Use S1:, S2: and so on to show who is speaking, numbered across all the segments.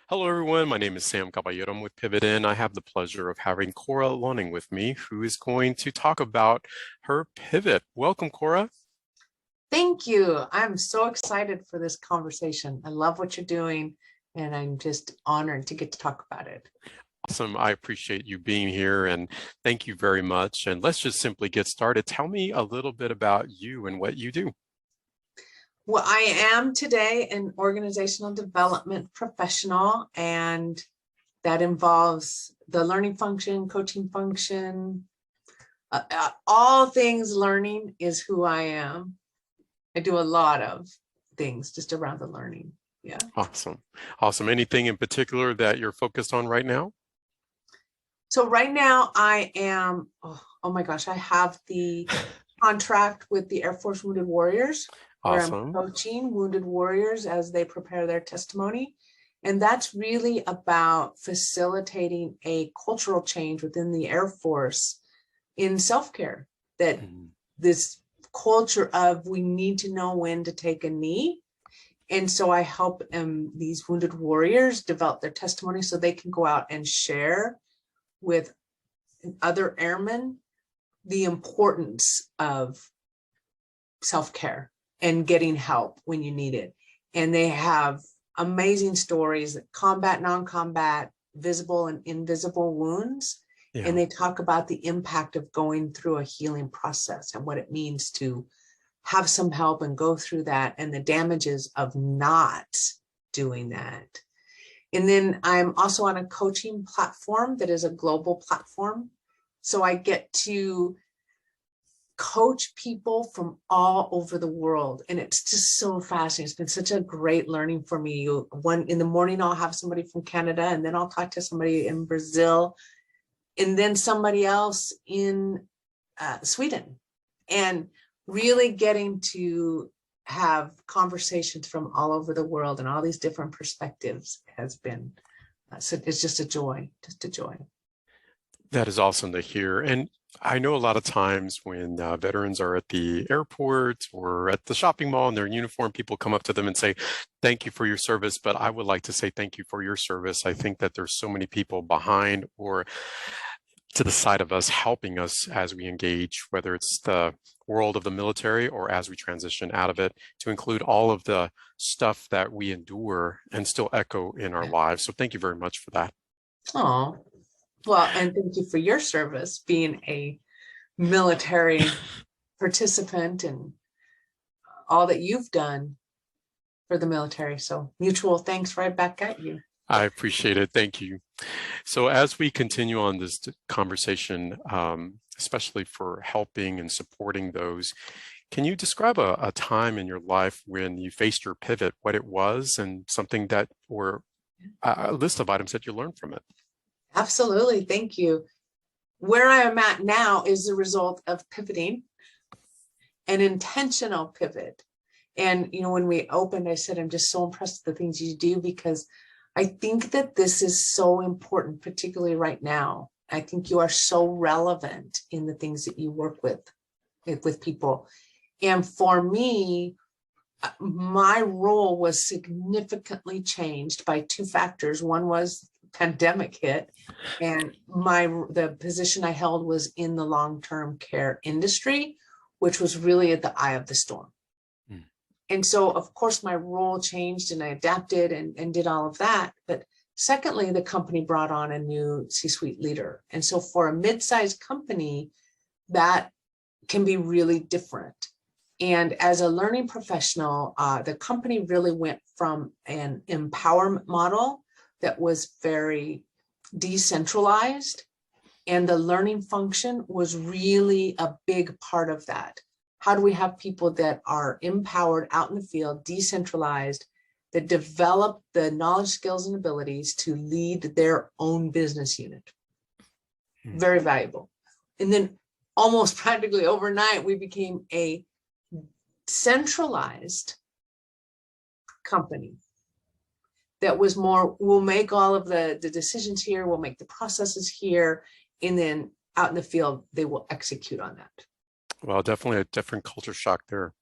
S1: Hello, everyone. My name is Sam Caballero. I'm with Pivotn. I have the pleasure of having Cora Lonning with me, who is going to talk about her pivot. Welcome, Cora.
S2: Thank you. I'm so excited for this conversation. I love what you're doing, and I'm just honored to get to talk about it.
S1: Awesome. I appreciate you being here, and thank you very much. And let's just simply get started. Tell me a little bit about you and what you do.
S2: Well, I am today an organizational development professional, and that involves the learning function, coaching function, all things learning is who I am. I do a lot of things just around the learning. Yeah.
S1: Awesome. Awesome. Anything in particular that you're focused on right now?
S2: So right now I am, oh my gosh, I have the contract with the Air Force Wounded Warriors, where I'm
S1: Awesome.
S2: coaching wounded warriors as they prepare their testimony. And that's really about facilitating a cultural change within the Air Force in self-care, that this culture of we need to know when to take a knee. And so I help these wounded warriors develop their testimony so they can go out and share with other airmen the importance of self-care and getting help when you need it. And they have amazing stories, combat, non-combat, visible and invisible wounds.
S1: Yeah.
S2: And they talk about the impact of going through a healing process and what it means to have some help and go through that, and the damages of not doing that. And then I'm also on a coaching platform that is a global platform. So I get to coach people from all over the world. And it's just so fascinating. It's been such a great learning for me. One in the morning, I'll have somebody from Canada, and then I'll talk to somebody in Brazil, and then somebody else in Sweden. And really getting to have conversations from all over the world and all these different perspectives has been, so it's just a joy, just a joy.
S1: That is awesome to hear. And I know a lot of times when veterans are at the airport or at the shopping mall in their uniform, people come up to them and say, thank you for your service, but I would like to say thank you for your service. I think that there's so many people behind or to the side of us helping us as we engage, whether it's the world of the military or as we transition out of it, to include all of the stuff that we endure and still echo in our lives. So thank you very much for that.
S2: Oh, well, and thank you for your service, being a military participant and all that you've done for the military. So mutual thanks right back at you.
S1: I appreciate it. Thank you. So as we continue on this conversation, especially for helping and supporting those, can you describe a time in your life when you faced your pivot, what it was, and something that, or a list of items that you learned from it?
S2: Absolutely. Thank you. Where I am at now is the result of pivoting, an intentional pivot. And, you know, when we opened, I said, I'm just so impressed with the things you do, because I think that this is so important, particularly right now. I think you are so relevant in the things that you work with people. And for me, my role was significantly changed by two factors. One was pandemic hit, and the position I held was in the long-term care industry, which was really at the eye of the storm. And so, of course, my role changed and I adapted and did all of that. But secondly, the company brought on a new C-suite leader. And so for a mid-sized company, that can be really different. And as a learning professional, the company really went from an empowerment model that was very decentralized, and the learning function was really a big part of that. How do we have people that are empowered out in the field, decentralized, that develop the knowledge, skills, and abilities to lead their own business unit? Very valuable. And then almost practically overnight, we became a centralized company that was more, we'll make all of the decisions here, we'll make the processes here, and then out in the field, they will execute on that.
S1: Well, definitely a different culture shock there.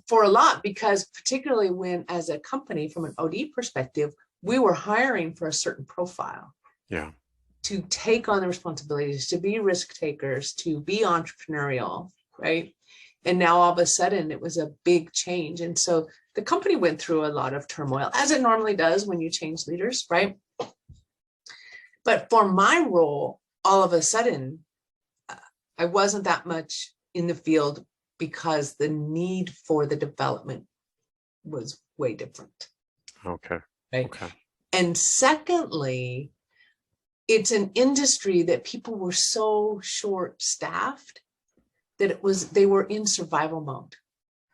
S2: For a lot, because particularly when, as a company, from an OD perspective, we were hiring for a certain profile.
S1: Yeah.
S2: To take on the responsibilities, to be risk takers, to be entrepreneurial, right? And now all of a sudden it was a big change. And so the company went through a lot of turmoil, as it normally does when you change leaders, right? But for my role, all of a sudden, I wasn't that much in the field because the need for the development was way different.
S1: Okay.
S2: Right.
S1: Okay.
S2: And secondly, it's an industry that people were so short-staffed that they were in survival mode.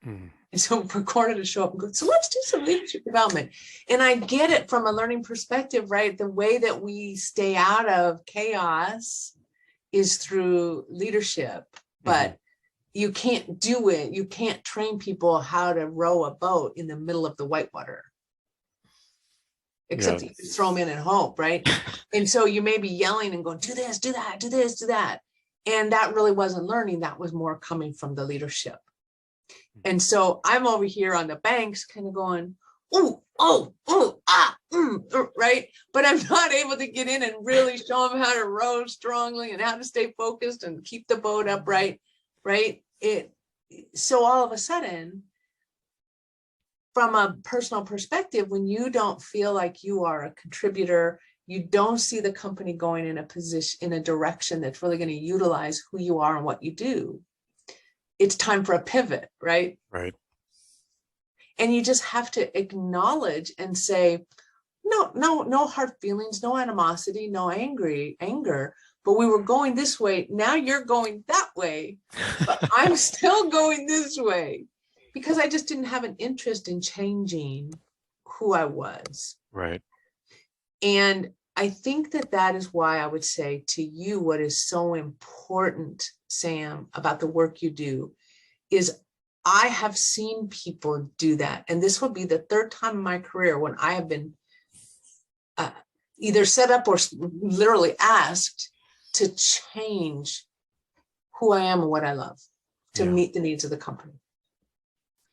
S1: Mm.
S2: And so for Cora to show up and go, so let's do some leadership development. And I get it from a learning perspective, right? The way that we stay out of chaos is through leadership, but you can't do it. You can't train people how to row a boat in the middle of the whitewater. Except you throw them in and hope, right? And so you may be yelling and going, do this, do that, do this, do that. And that really wasn't learning. That was more coming from the leadership. And so I'm over here on the banks kind of going, right? But I'm not able to get in and really show them how to row strongly and how to stay focused and keep the boat upright, right? So all of a sudden, from a personal perspective, when you don't feel like you are a contributor, you don't see the company going in a position, in a direction that's really going to utilize who you are and what you do, it's time for a pivot, right?
S1: Right.
S2: And you just have to acknowledge and say, no hard feelings, no animosity, no anger, but we were going this way. Now you're going that way, but I'm still going this way because I just didn't have an interest in changing who I was.
S1: Right.
S2: And I think that is why I would say to you, what is so important, Sam, about the work you do is I have seen people do that. And this will be the third time in my career when I have been either set up or literally asked to change who I am and what I love to meet the needs of the company.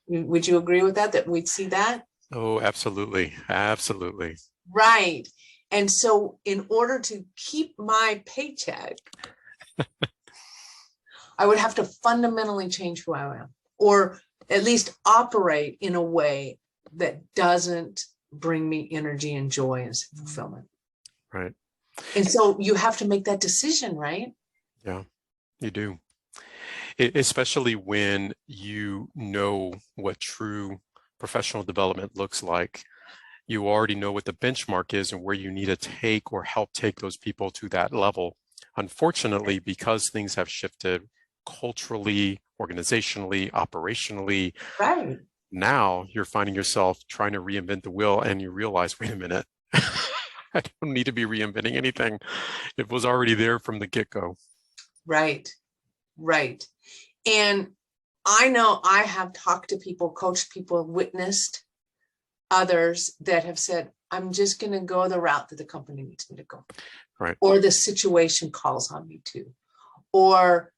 S2: Would you agree with that, that we'd see that?
S1: Oh, absolutely. Absolutely.
S2: Right. And so in order to keep my paycheck, I would have to fundamentally change who I am, or at least operate in a way that doesn't bring me energy and joy and fulfillment.
S1: Right.
S2: And so you have to make that decision, right?
S1: Yeah, you do. Especially when you know what true professional development looks like. You already know what the benchmark is and where you need to take or help take those people to that level. Unfortunately, because things have shifted culturally, organizationally, operationally,
S2: Right.
S1: now you're finding yourself trying to reinvent the wheel and you realize, wait a minute, I don't need to be reinventing anything. It was already there from the get-go.
S2: Right. Right. And I know I have talked to people, coached people, witnessed others that have said, I'm just going to go the route that the company needs me to go.
S1: Right.
S2: Or the situation calls on me to, or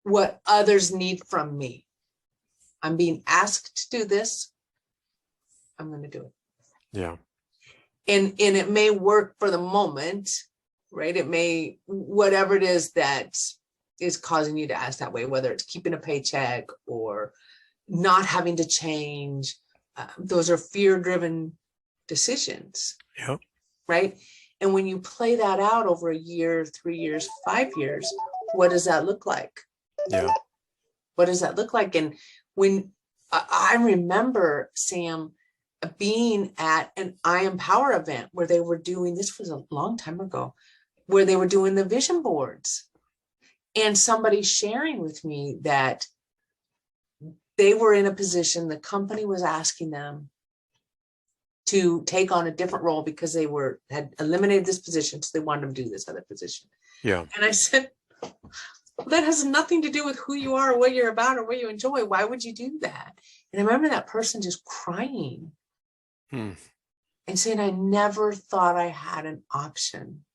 S2: what others need from me. I'm being asked to do this. I'm going to do it.
S1: Yeah.
S2: And it may work for the moment, right? It may, whatever it is that is causing you to ask that way, whether it's keeping a paycheck or not having to change. Those are fear-driven decisions.
S1: Yep.
S2: Right? And when you play that out over a year, 3 years, 5 years, what does that look like?
S1: Yeah.
S2: What does that look like? And when I remember, Sam, being at an I Empower event where they were doing, this was a long time ago, where they were doing the vision boards, and somebody sharing with me that they were in a position, the company was asking them to take on a different role because they had eliminated this position, so they wanted them to do this other position.
S1: Yeah.
S2: And I said, well, that has nothing to do with who you are or what you're about or what you enjoy. Why would you do that? And I remember that person just crying and saying, I never thought I had an option.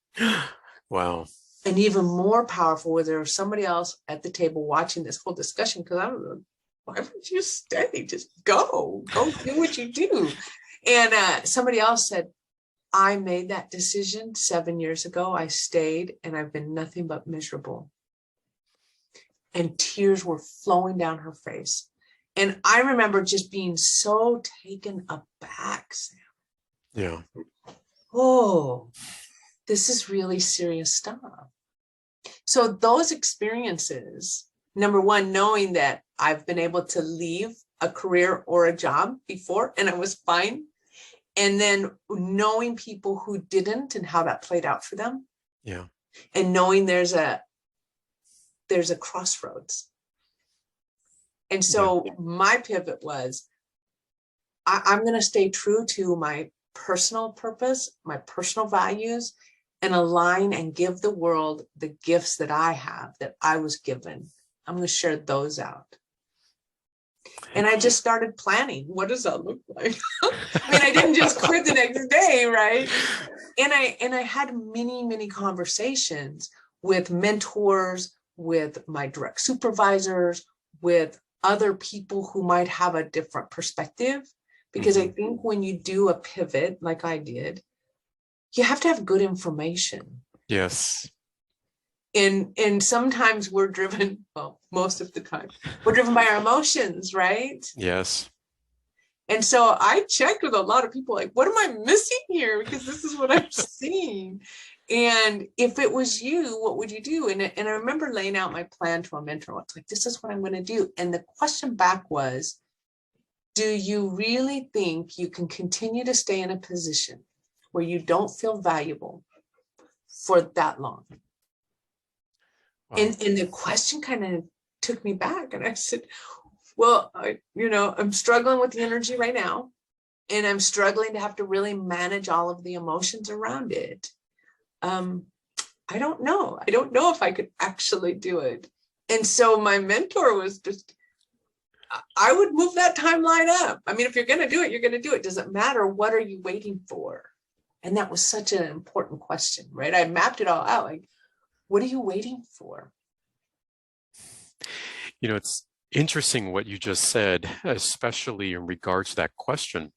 S1: Wow.
S2: And even more powerful, where there was somebody else at the table watching this whole discussion, because I don't know, why would you stay? Just go do what you do. And somebody else said, I made that decision 7 years ago. I stayed and I've been nothing but miserable. And tears were flowing down her face. And I remember just being so taken aback, Sam.
S1: Yeah.
S2: Oh, this is really serious stuff. So those experiences, number one, knowing that I've been able to leave a career or a job before and I was fine. And then knowing people who didn't and how that played out for them.
S1: Yeah.
S2: And knowing there's a crossroads. And so my pivot was, I'm going to stay true to my personal purpose, my personal values, and align and give the world the gifts that I have, that I was given. I'm going to share those out. And I just started planning. What does that look like? I mean, I didn't just quit the next day, right? And I had many conversations with mentors, with my direct supervisors, with other people who might have a different perspective. Because I think when you do a pivot, like I did, you have to have good information.
S1: Yes.
S2: And sometimes we're driven, well, most of the time, we're driven by our emotions, right?
S1: Yes.
S2: And so I checked with a lot of people, like, what am I missing here? Because this is what I'm seeing. And if it was you, what would you do? And I remember laying out my plan to a mentor. It's like, this is what I'm going to do. And the question back was, do you really think you can continue to stay in a position where you don't feel valuable for that long? Wow. And the question kind of took me back. And I said, well, I'm struggling with the energy right now. And I'm struggling to have to really manage all of the emotions around it. I don't know. I don't know if I could actually do it. And so my mentor was just, I would move that timeline up. I mean, if you're going to do it, you're going to do it. Doesn't matter. What are you waiting for? And that was such an important question, right? I mapped it all out. Like, what are you waiting for?
S1: It's interesting what you just said, especially in regards to that question,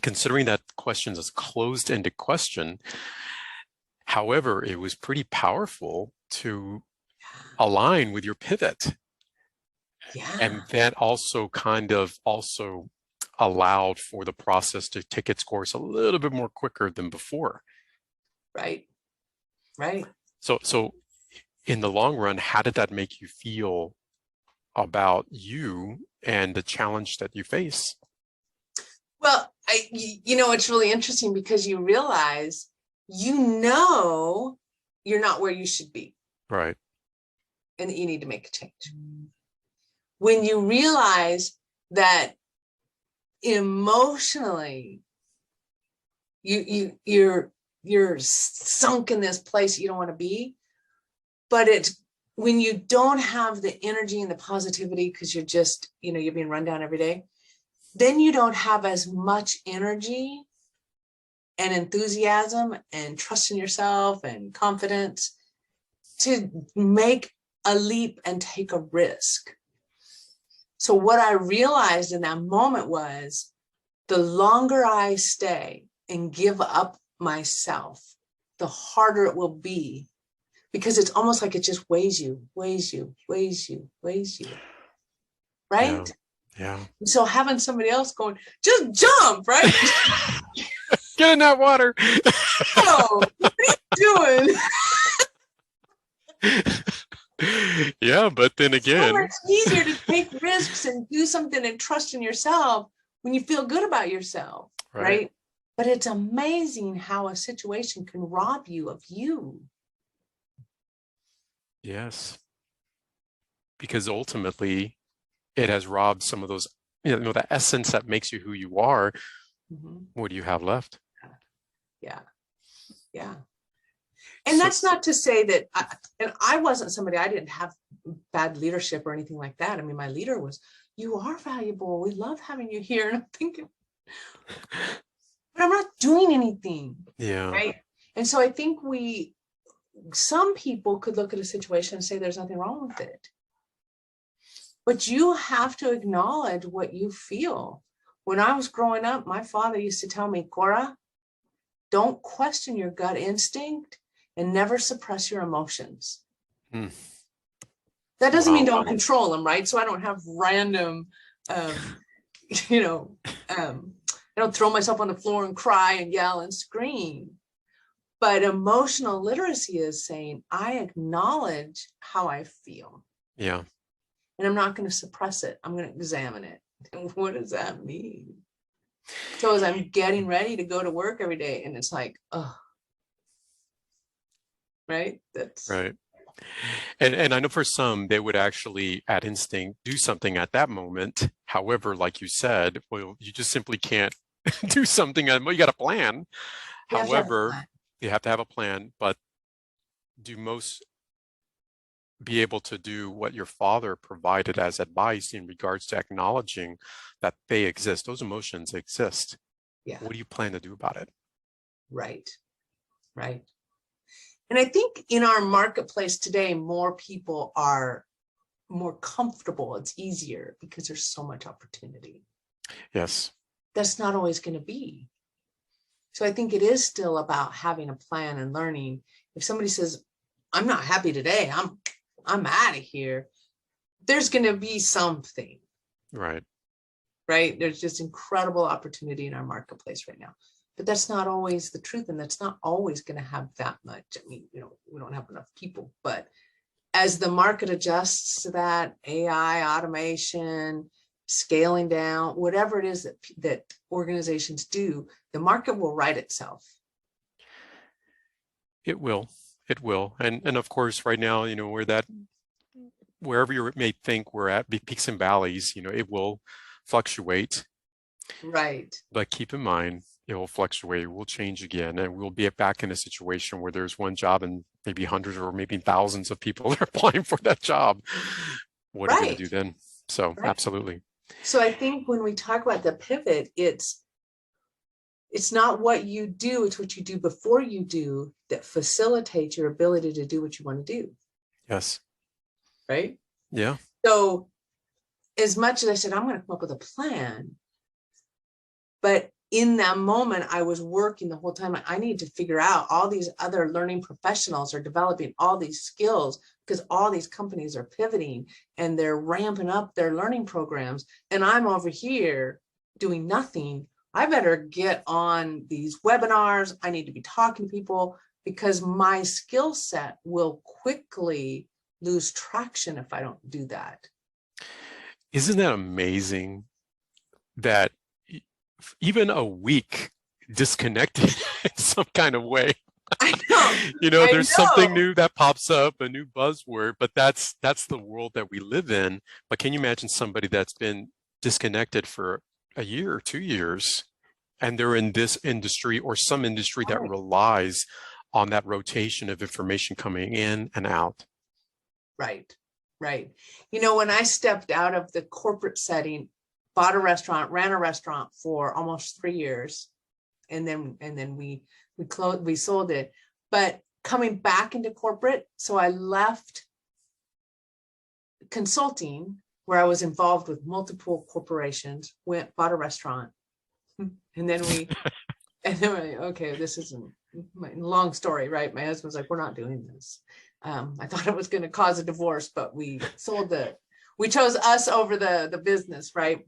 S1: considering that question is a closed-ended question. However, it was pretty powerful to align with your pivot.
S2: Yeah.
S1: And that also allowed for the process to take its course a little bit more quicker than before.
S2: Right.
S1: So in the long run, how did that make you feel about you and the challenge that you face?
S2: Well, it's really interesting because you realize, you're not where you should be.
S1: Right.
S2: And that you need to make a change. When you realize that emotionally you're sunk in this place you don't want to be, but it's when you don't have the energy and the positivity because you're just, you're being run down every day, then you don't have as much energy and enthusiasm and trust in yourself and confidence to make a leap and take a risk. So what I realized in that moment was, the longer I stay and give up myself, the harder it will be, because it's almost like it just weighs you. Right?
S1: Yeah.
S2: So having somebody else going, just jump, right?
S1: Get in that water.
S2: Oh, what are you doing?
S1: Yeah, but then again,
S2: so much easier to take risks and do something and trust in yourself when you feel good about yourself, right? But it's amazing how a situation can rob you of you.
S1: Yes, because ultimately it has robbed some of those, the essence that makes you who you are. What do you have left?
S2: Yeah. And that's not to say that, I wasn't somebody, I didn't have bad leadership or anything like that. I mean, my leader was, you are valuable. We love having you here. And I'm thinking, but I'm not doing anything.
S1: Yeah.
S2: Right. And so I think some people could look at a situation and say there's nothing wrong with it. But you have to acknowledge what you feel. When I was growing up, my father used to tell me, Cora, don't question your gut instinct and never suppress your emotions.
S1: Hmm.
S2: That doesn't mean
S1: Wow.
S2: don't control them, right? So I don't have random, you know, I don't throw myself on the floor and cry and yell and scream. But emotional literacy is saying, I acknowledge how I feel.
S1: Yeah.
S2: And I'm not going to suppress it. I'm going to examine it. And what does that mean? So as I'm getting ready to go to work every day, and it's like, oh, right? That's
S1: Right. And I know for some, they would actually, at instinct, do something at that moment. However, like you said, well, you just simply can't do something. Well, you got a plan.
S2: you have to have a
S1: However,
S2: plan.
S1: you have to have a plan. But do most be able to do what your father provided as advice in regards to acknowledging that they exist? Those emotions exist.
S2: Yeah,
S1: What do you plan to do about it?
S2: right, right. And I think in our marketplace today, more people are more comfortable. It's easier because there's so much opportunity.
S1: Yes.
S2: That's not always going to be. So I think it is still about having a plan and learning. If somebody says, I'm not happy today, I'm out of here, there's going to be something,
S1: Right.
S2: right? There's just incredible opportunity in our marketplace right now. But that's not always the truth. And that's not always going to have that much. I mean, you know, we don't have enough people, but as the market adjusts to that, AI, automation, scaling down, whatever it is that organizations do, the market will right itself.
S1: It will. It will. And of course, right now, you know, wherever you may think we're at, be peaks and valleys, you know, it will fluctuate.
S2: Right.
S1: But keep in mind, it will fluctuate, it will change again, and we'll be back in a situation where there's one job and maybe hundreds or maybe thousands of people are applying for that job. What are you going to do
S2: Right.
S1: then? So,
S2: Right.
S1: absolutely.
S2: So I think when we talk about the pivot, it's not what you do, it's what you do before you do that facilitates your ability to do what you want to do.
S1: Yes.
S2: Right.
S1: Yeah.
S2: So as much as I said, I'm going to come up with a plan, but in that moment, I was working the whole time. I need to figure out all these other learning professionals are developing all these skills because all these companies are pivoting and they're ramping up their learning programs. And I'm over here doing nothing. I better get on these webinars. I need to be talking to people because my skill set will quickly lose traction if I don't do that.
S1: Isn't that amazing that even a week disconnected in some kind of way?
S2: I know.
S1: You know,
S2: I
S1: there's something
S2: know.
S1: new that pops up, a new buzzword, but that's the world that we live in. But can you imagine somebody that's been disconnected for a year or 2 years, and they're in this industry or some industry that
S2: Right.
S1: relies on that rotation of information coming in and out?
S2: Right. Right. You know, when I stepped out of the corporate setting, bought a restaurant, ran a restaurant for almost 3 years, and then we sold it. But coming back into corporate, so I left consulting where I was involved with multiple corporations, bought a restaurant, and then we're like, okay, this isn't my long story, right? My husband's like, we're not doing this. I thought it was going to cause a divorce, but we chose us over the business, right?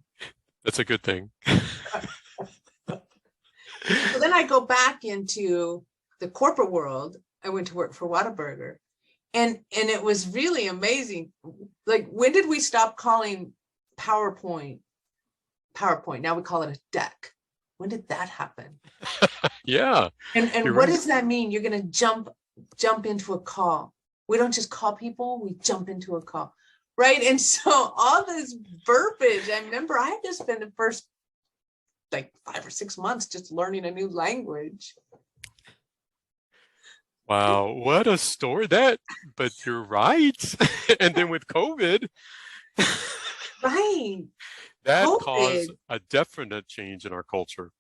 S1: That's a good thing.
S2: So then I go back into the corporate world. I went to work for Whataburger, and it was really amazing. Like, when did we stop calling PowerPoint? Now we call it a deck. When did that happen?
S1: Yeah,
S2: And
S1: you're
S2: what
S1: right.
S2: does that mean? You're going to jump into a call. We don't just call people, we jump into a call, right? And so all this verbiage, I remember I had to spend the first like 5 or 6 months just learning a new language.
S1: Wow, what a story but you're right. And then with COVID,
S2: Right.
S1: that caused
S2: COVID.
S1: a definite change in our culture.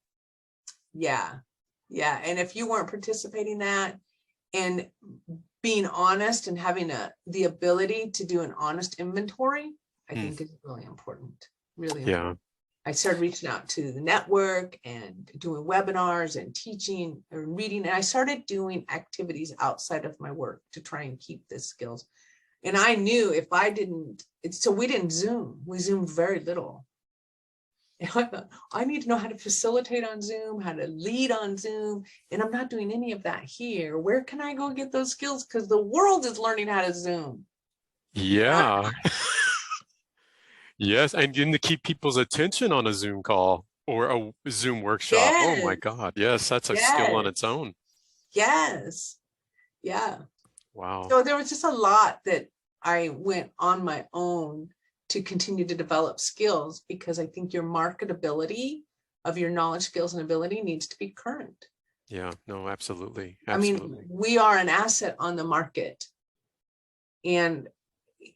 S2: Yeah. Yeah. And if you weren't participating in that and being honest and having the ability to do an honest inventory, I
S1: Hmm.
S2: think is really important. Really
S1: Yeah.
S2: important. I started reaching out to the network and doing webinars and teaching or reading. And I started doing activities outside of my work to try and keep the skills. And I knew if I didn't, so we didn't Zoom. We Zoomed very little. And I thought, I need to know how to facilitate on Zoom, how to lead on Zoom. And I'm not doing any of that here. Where can I go get those skills? Because the world is learning how to Zoom.
S1: Yeah. Yes. And getting to keep people's attention on a Zoom call or a Zoom workshop. Oh my
S2: Yes,
S1: God. Yes, that's a skill on
S2: yes,
S1: its own.
S2: yes. Yeah.
S1: Wow.
S2: So there was just a lot that I went on my own to continue to develop skills, because I think your marketability of your knowledge, skills, and ability needs to be current.
S1: Yeah, no, absolutely.
S2: I mean,
S1: Absolutely.
S2: we are an asset on the market. And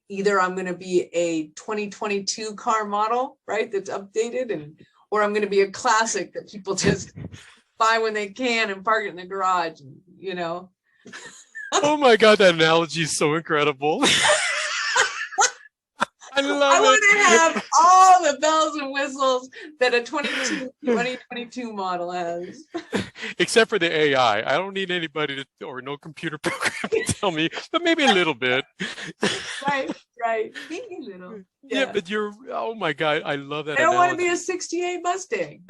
S2: either I'm going to be a 2022 car model, right, that's updated, or I'm going to be a classic that people just buy when they can and park it in the garage, you know.
S1: Oh my God, that analogy is so incredible. I
S2: I
S1: love
S2: want to
S1: it.
S2: have all the bells and whistles that a 2022 model has.
S1: Except for the AI. I don't need anybody to, or no computer program to tell me, but maybe a little bit.
S2: Right, right. Maybe a little.
S1: Yeah,
S2: Yeah.
S1: but oh my God, I love that
S2: I don't want to be a
S1: analogy.
S2: 68 Mustang.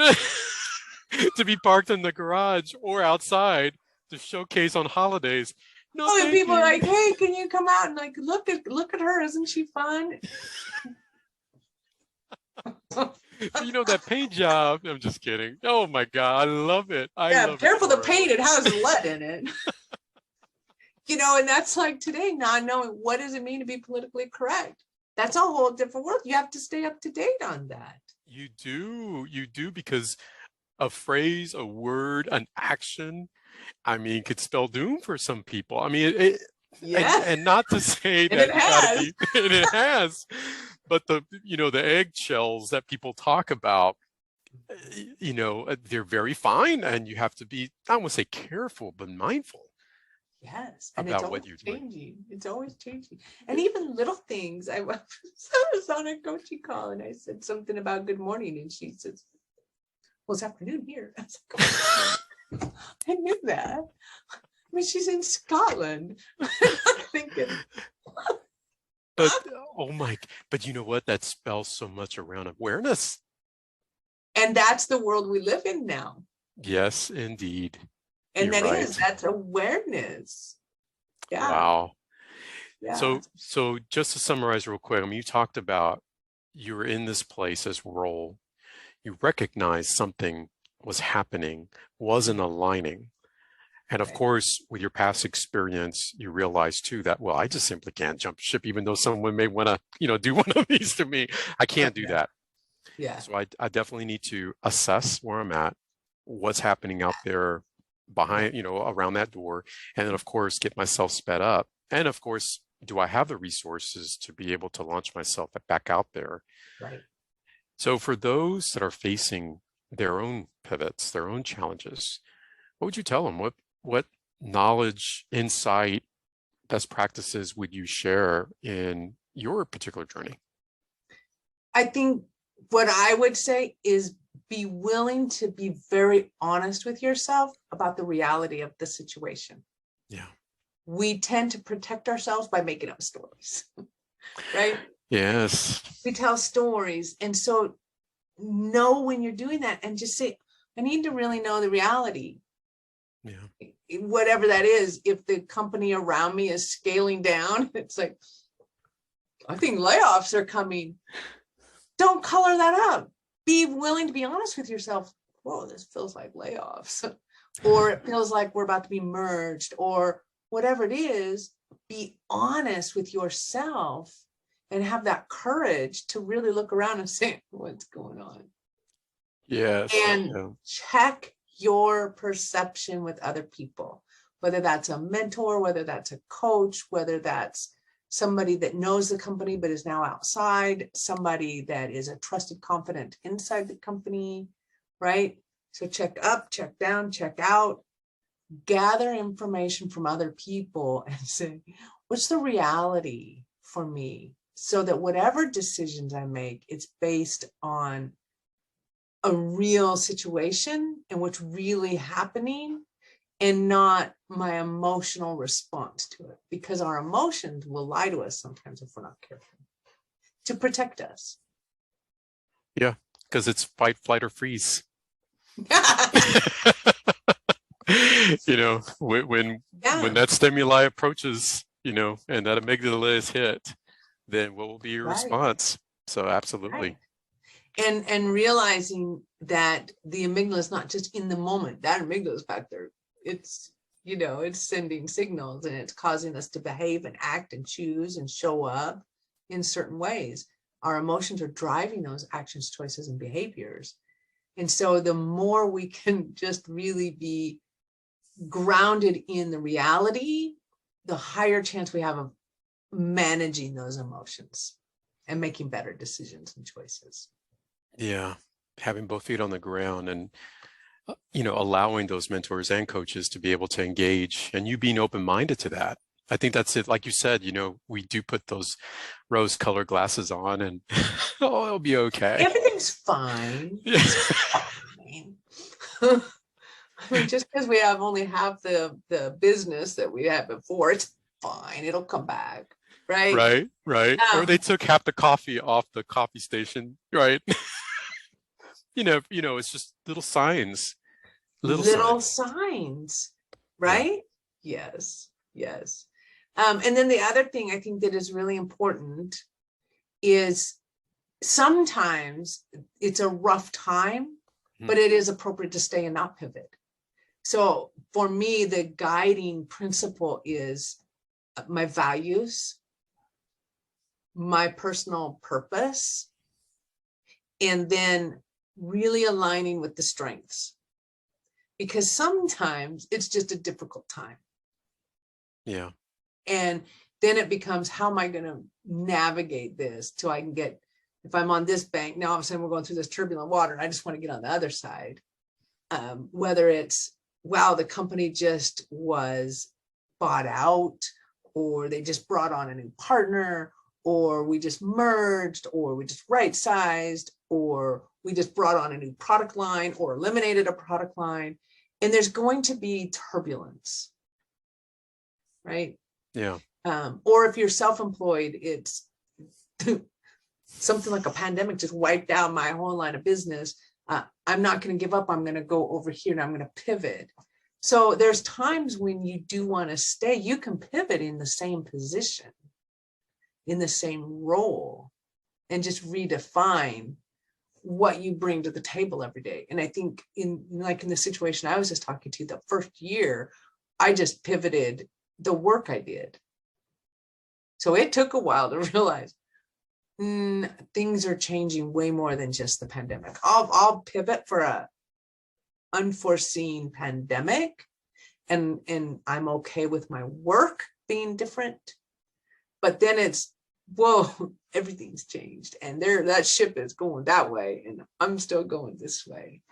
S1: To be parked in the garage or outside to showcase on holidays. No,
S2: Oh, and
S1: thank
S2: people are
S1: you.
S2: like, hey, can you come out and like look at her? Isn't she fun?
S1: You know, that paint job. I'm just kidding. Oh my God, I love it. I
S2: Yeah,
S1: love it,
S2: careful the
S1: Cora.
S2: paint, it has lead in it. You know, and that's like today, not knowing what does it mean to be politically correct. That's a whole different world. You have to stay up to date on that.
S1: You do, because a phrase, a word, an action, I mean, could spell doom for some people. I mean,
S2: Yeah,
S1: and not to say
S2: and it
S1: that you got to
S2: has.
S1: be, and it has, but the eggshells that people talk about, they're very fine, and you have to be, I don't want to say careful, but mindful
S2: Yes, and it's
S1: about
S2: always
S1: what you're doing.
S2: changing. It's always changing. And even little things. I was on a coaching call and I said something about good morning, and she says, well, it's afternoon here. I was like, oh, I knew that. I mean, she's in Scotland. Thinking,
S1: But but you know what? That spells so much around awareness.
S2: and that's the world we live in now.
S1: Yes, indeed.
S2: And
S1: You're right.
S2: that's awareness. Yeah,
S1: Wow.
S2: yeah,
S1: So just to summarize real quick, I mean, you talked about you were in this place, this role, you recognized something was happening, wasn't aligning. And of
S2: right.
S1: course, with your past experience, you realize too that, well, I just simply can't jump ship, even though someone may want to, do one of these to me. I can't do
S2: Yeah,
S1: that.
S2: yeah,
S1: So I definitely need to assess where I'm at, what's happening out there
S2: yeah,
S1: behind, around that door. And then of course, get myself sped up. And of course, do I have the resources to be able to launch myself back out there?
S2: right.
S1: So for those that are facing their own pivots, their own challenges, what would you tell them? What knowledge, insight, best practices would you share in your particular journey?
S2: I think what I would say is be willing to be very honest with yourself about the reality of the situation.
S1: Yeah.
S2: We tend to protect ourselves by making up stories, right?
S1: Yes.
S2: We tell stories. And so know when you're doing that and just say, I need to really know the reality.
S1: Yeah.
S2: Whatever that is, if the company around me is scaling down, it's like, I think layoffs are coming. Don't color that up. Be willing to be honest with yourself. Whoa, this feels like layoffs. Or it feels like we're about to be merged, or whatever it is. Be honest with yourself and have that courage to really look around and say, what's going on?
S1: Yes.
S2: And
S1: Yeah.
S2: check your perception with other people, whether that's a mentor, whether that's a coach, whether that's somebody that knows the company but is now outside, somebody that is a trusted confidant inside the company, right? So check up, check down, check out, gather information from other people and say, what's the reality for me? So that whatever decisions I make, it's based on a real situation and what's really happening, and not my emotional response to it, because our emotions will lie to us sometimes if we're not careful, to protect us.
S1: Yeah, because it's fight, flight, or freeze. You know, when
S2: Yeah,
S1: that stimuli approaches, you know, and that amygdala is hit, then what will be your
S2: right,
S1: response? So
S2: right.
S1: absolutely.
S2: And realizing that the amygdala is not just in the moment, that amygdala is back there. It's, you know, it's sending signals, and it's causing us to behave and act and choose and show up in certain ways. Our emotions are driving those actions, choices, and behaviors. And so the more we can just really be grounded in the reality, the higher chance we have of managing those emotions and making better decisions and choices.
S1: Yeah, having both feet on the ground and you know, allowing those mentors and coaches to be able to engage, and you being open-minded to that. I think that's it. Like you said, you know, we do put those rose-colored glasses on and oh, it'll be okay.
S2: Everything's fine.
S1: Yeah.
S2: It's fine. I mean, just because we have only half the business that we had before, it's fine. It'll come back, right?
S1: Right, right. Or they
S2: Um,
S1: took half the coffee off the coffee station, right? You know, it's just little signs, little
S2: little
S1: signs.
S2: signs,
S1: Yeah.
S2: right? Yes, yes. And then the other thing I think that is really important is sometimes it's a rough time,
S1: Mhm.
S2: but it is appropriate to stay and not pivot. So for me, the guiding principle is my values, my personal purpose, and then really aligning with the strengths. Because sometimes it's just a difficult time.
S1: Yeah.
S2: And then it becomes, how am I going to navigate this till I can get, if I'm on this bank, now all of a sudden we're going through this turbulent water and I just want to get on the other side. Whether it's, wow, the company just was bought out, or they just brought on a new partner, or we just merged, or we just right sized, or we just brought on a new product line or eliminated a product line. And there's going to be turbulence, right?
S1: Yeah.
S2: Or if you're self-employed, it's something like a pandemic just wiped out my whole line of business. I'm not going to give up. I'm going to go over here and I'm going to pivot. So there's times when you do want to stay, you can pivot in the same position, in the same role, and just redefine what you bring to the table every day. And I think in the situation I was just talking to, the first year, I just pivoted the work I did. So it took a while to realize things are changing way more than just the pandemic. I'll pivot for a unforeseen pandemic, and I'm okay with my work being different. But then it's, whoa, everything's changed, and that ship is going that way, and I'm still going this way.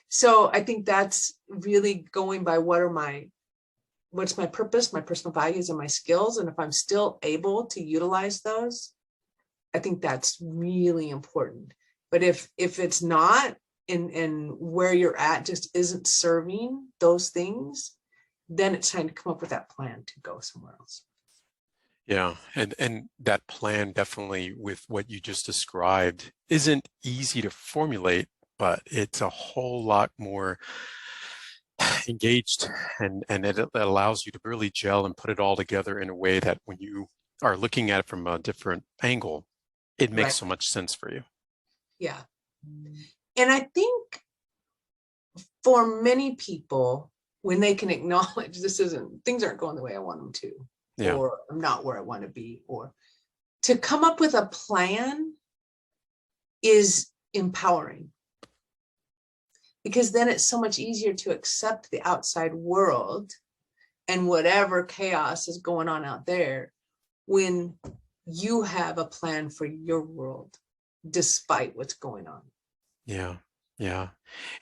S2: So I think that's really going by what's my purpose, my personal values, and my skills. And if I'm still able to utilize those, I think that's really important. But if it's not, and where you're at just isn't serving those things, then it's time to come up with that plan to go somewhere else.
S1: Yeah. And that plan definitely with what you just described isn't easy to formulate, but it's a whole lot more engaged and it allows you to really gel and put it all together in a way that when you are looking at it from a different angle, it makes
S2: Right.
S1: so much sense for you.
S2: Yeah. And I think for many people, when they can acknowledge things aren't going the way I want them to,
S1: Yeah.
S2: or I'm not where I want to be, or to come up with a plan is empowering, because then it's so much easier to accept the outside world and whatever chaos is going on out there when you have a plan for your world despite what's going on.
S1: Yeah. Yeah.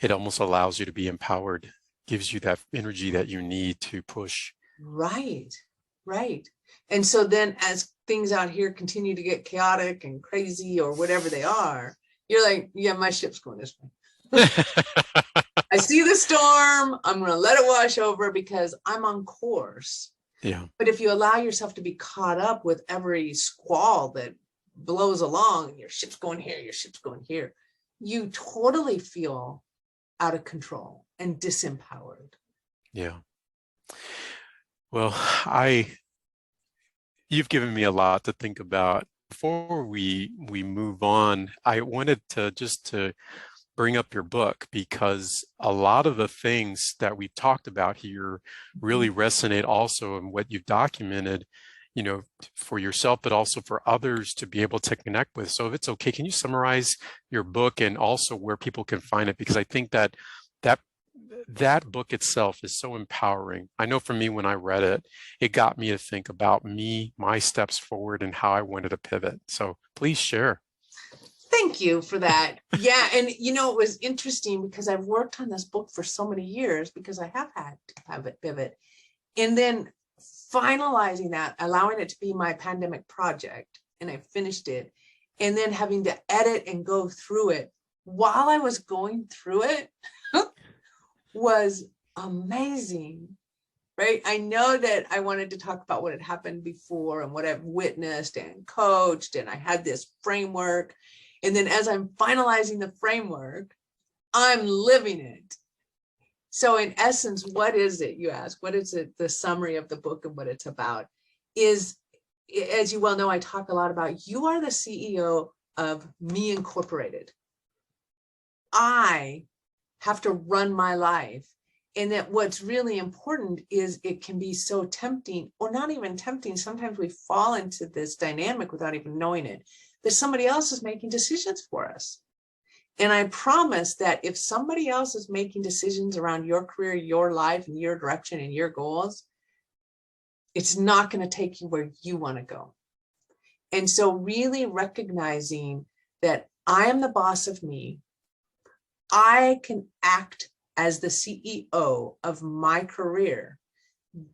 S1: It almost allows you to be empowered, gives you that energy that you need to push.
S2: Right, right. And so then as things out here continue to get chaotic and crazy or whatever they are, You're like, yeah, my ship's going this way. I see the storm. I'm going to let it wash over because I'm on course.
S1: Yeah.
S2: But if you allow yourself to be caught up with every squall that blows along, your ship's going here, your ship's going here, you totally feel out of control and disempowered.
S1: Yeah. Well, you've given me a lot to think about. Before we move on, I wanted to bring up your book because a lot of the things that we've talked about here really resonate also in what you've documented, for yourself, but also for others to be able to connect with. So if it's okay, can you summarize your book and also where people can find it? Because I think that that book itself is so empowering. I know for me, when I read it, it got me to think about me, my steps forward, and how I wanted to pivot. So please share.
S2: Thank you for that. Yeah. And it was interesting because I've worked on this book for so many years because I have had to have it pivot. And then finalizing that, allowing it to be my pandemic project, and I finished it. And then having to edit and go through it while I was going through it was amazing. Right. I know that I wanted to talk about what had happened before and what I've witnessed and coached, and I had this framework. And then as I'm finalizing the framework, I'm living it. So in essence, what is it, you ask? What is it, the summary of the book and what it's about? Is, as you well know, I talk a lot about, you are the CEO of Me Incorporated. I have to run my life. And that what's really important is it can be so tempting, or not even tempting. Sometimes we fall into this dynamic without even knowing it, that somebody else is making decisions for us. And I promise that if somebody else is making decisions around your career, your life, and your direction and your goals, it's not going to take you where you want to go. And so really recognizing that I am the boss of me, I can act as the CEO of my career,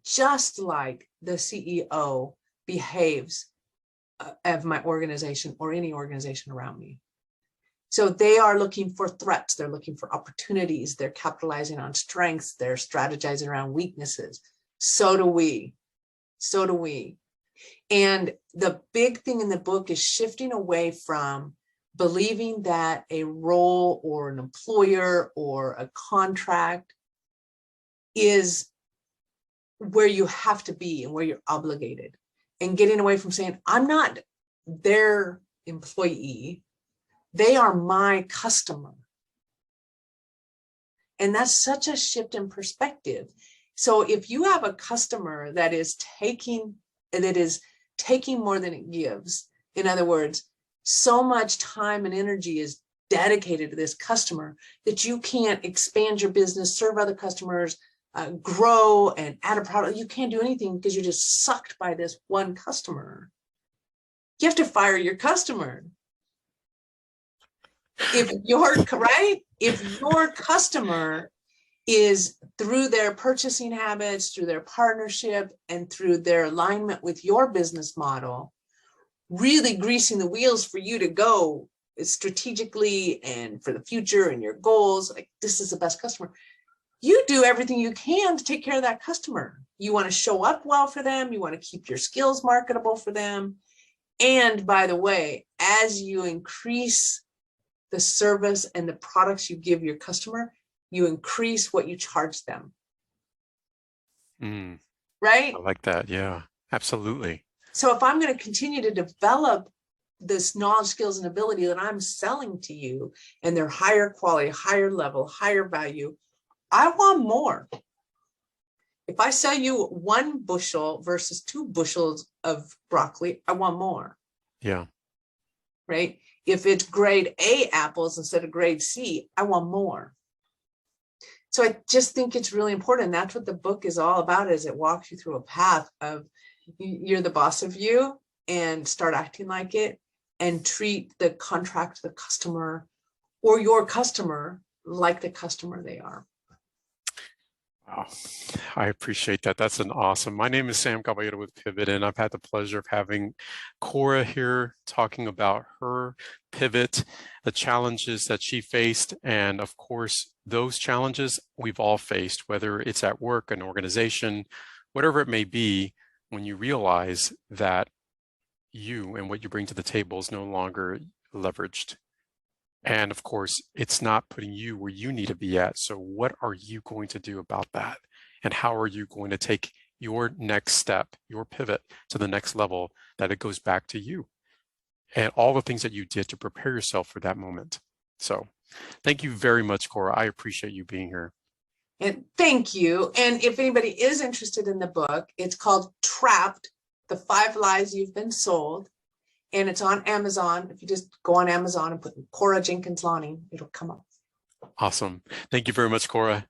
S2: just like the CEO behaves of my organization or any organization around me. So they are looking for threats, they're looking for opportunities, they're capitalizing on strengths, they're strategizing around weaknesses. So do we. So do we. And the big thing in the book is shifting away from believing that a role or an employer or a contract is where you have to be and where you're obligated, and getting away from saying, I'm not their employee, they are my customer. And that's such a shift in perspective. So if you have a customer that is taking more than it gives, in other words, so much time and energy is dedicated to this customer that you can't expand your business, serve other customers, grow and add a product. You can't do anything because you're just sucked by this one customer. You have to fire your customer. If your customer is, through their purchasing habits, through their partnership, and through their alignment with your business model, really greasing the wheels for you to go strategically and for the future and your goals, like, this is the best customer, you do everything you can to take care of that customer. You want to show up well for them. You want to keep your skills marketable for them. And by the way, as you increase the service and the products you give your customer, you increase what you charge them. Right?
S1: I like that. Yeah, absolutely.
S2: So if I'm going to continue to develop this knowledge, skills, and ability that I'm selling to you, and they're higher quality, higher level, higher value, I want more. If I sell you 1 bushel versus 2 bushels of broccoli, I want more.
S1: Yeah.
S2: Right? If it's grade A apples instead of grade C, I want more. So I just think it's really important. That's what the book is all about, is it walks you through a path of, you're the boss of you, and start acting like it, and treat the contract, the customer, or your customer like the customer they are.
S1: Wow, I appreciate that. That's an awesome. My name is Sam Caballero with Pivot, and I've had the pleasure of having Cora here talking about her pivot, the challenges that she faced, and of course, those challenges we've all faced, whether it's at work, an organization, whatever it may be, when you realize that you and what you bring to the table is no longer leveraged. And of course, it's not putting you where you need to be at. So what are you going to do about that? And how are you going to take your next step, your pivot to the next level, that it goes back to you and all the things that you did to prepare yourself for that moment. So thank you very much, Cora. I appreciate you being here.
S2: And thank you. And if anybody is interested in the book, it's called Trapped, The 5 Lies You've Been Sold. And it's on Amazon. If you just go on Amazon and put Cora Jenkins Lonning, it'll come up.
S1: Awesome. Thank you very much, Cora.